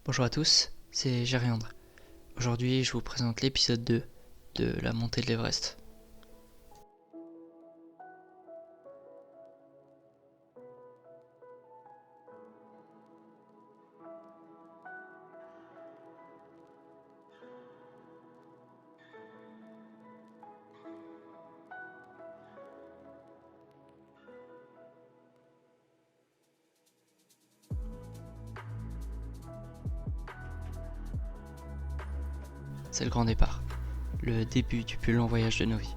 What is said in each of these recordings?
Bonjour à tous, c'est Gériandre. Aujourd'hui, je vous présente l'épisode 2 de la montée de l'Everest. C'est le grand départ, le début du plus long voyage de nos vies.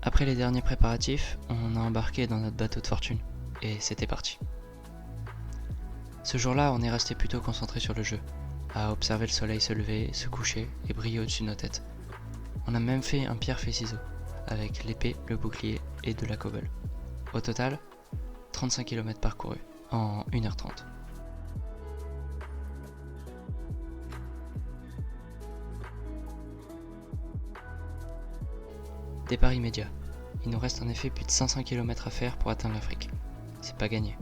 Après les derniers préparatifs, on a embarqué dans notre bateau de fortune, et c'était parti. Ce jour-là, on est resté plutôt concentré sur le jeu, à observer le soleil se lever, se coucher et briller au-dessus de nos têtes. On a même fait un pierre-feuille-ciseaux, avec l'épée, le bouclier et de la cobble. Au total, 35 km parcourus, en 1h30. Départ immédiat. Il nous reste en effet plus de 500 km à faire pour atteindre l'Afrique. C'est pas gagné.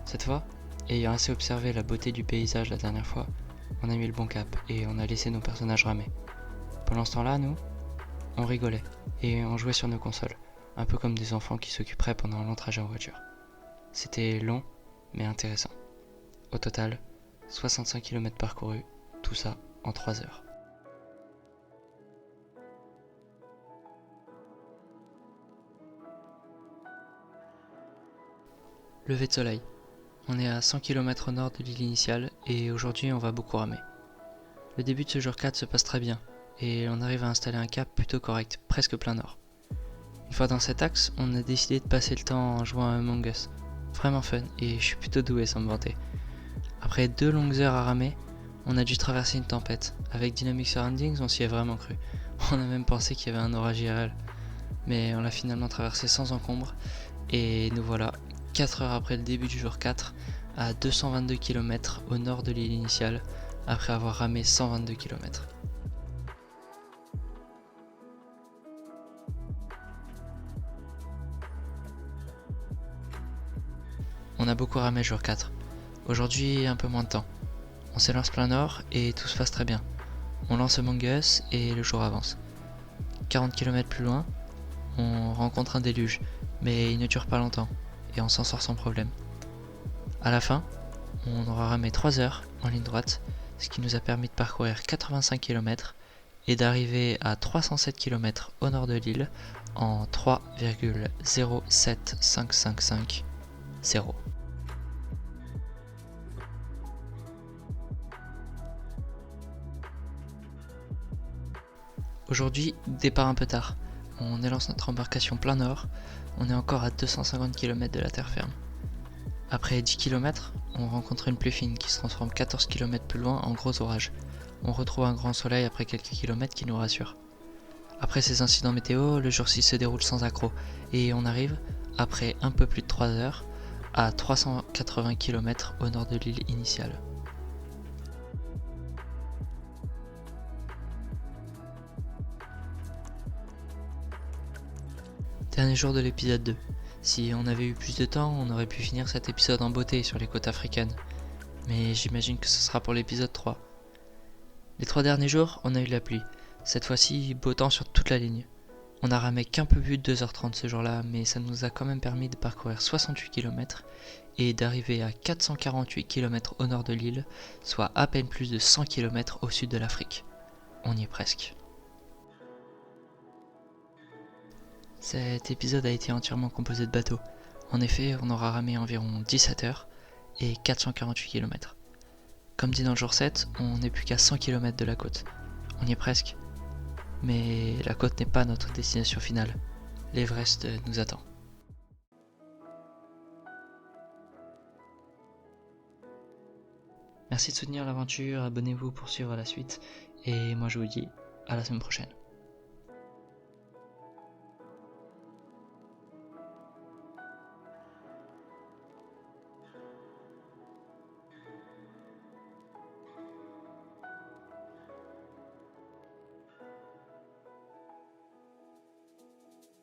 Cette fois, ayant assez observé la beauté du paysage la dernière fois, on a mis le bon cap et on a laissé nos personnages ramer. Pendant ce temps-là, nous, on rigolait et on jouait sur nos consoles, un peu comme des enfants qui s'occuperaient pendant un long trajet en voiture. C'était long, mais intéressant. Au total, 65 km parcourus, tout ça en 3 heures. Lever de soleil. On est à 100 km au nord de l'île initiale et aujourd'hui on va beaucoup ramer. Le début de ce jour 4 se passe très bien et on arrive à installer un cap plutôt correct, presque plein nord. Une fois dans cet axe, on a décidé de passer le temps en jouant à Among Us. Vraiment fun et je suis plutôt doué sans me vanter. Après 2 longues heures à ramer, on a dû traverser une tempête. Avec Dynamic Surroundings, on s'y est vraiment cru. On a même pensé qu'il y avait un orage IRL. Mais on l'a finalement traversé sans encombre et nous voilà 4 heures après le début du jour 4 à 222 km au nord de l'île initiale après avoir ramé 122 km. On a beaucoup ramé le jour 4. Aujourd'hui, un peu moins de temps. On s'élance plein nord et tout se passe très bien. On lance Among Us et le jour avance. 40 km plus loin, on rencontre un déluge, mais il ne dure pas longtemps et on s'en sort sans problème. À la fin, on aura ramé 3 heures en ligne droite, ce qui nous a permis de parcourir 85 km et d'arriver à 307 km au nord de l'île en 3,07555 0. Aujourd'hui, départ un peu tard. On élance notre embarcation plein nord, on est encore à 250 km de la terre ferme. Après 10 km, on rencontre une pluie fine qui se transforme 14 km plus loin en gros orage. On retrouve un grand soleil après quelques kilomètres qui nous rassure. Après ces incidents météo, le jour 6 se déroule sans accroc et on arrive, après un peu plus de 3 heures, à 380 km au nord de l'île initiale. Dernier jour de l'épisode 2. Si on avait eu plus de temps, on aurait pu finir cet épisode en beauté sur les côtes africaines. Mais j'imagine que ce sera pour l'épisode 3. Les 3 derniers jours, on a eu la pluie. Cette fois-ci, beau temps sur toute la ligne. On a ramé qu'un peu plus de 2h30 ce jour-là, mais ça nous a quand même permis de parcourir 68 km et d'arriver à 448 km au nord de l'île, soit à peine plus de 100 km au sud de l'Afrique. On y est presque. Cet épisode a été entièrement composé de bateaux. En effet, on aura ramé environ 17 heures et 448 km. Comme dit dans le jour 7, on n'est plus qu'à 100 km de la côte. On y est presque. Mais la côte n'est pas notre destination finale. L'Everest nous attend. Merci de soutenir l'aventure, abonnez-vous pour suivre la suite, et moi je vous dis à la semaine prochaine.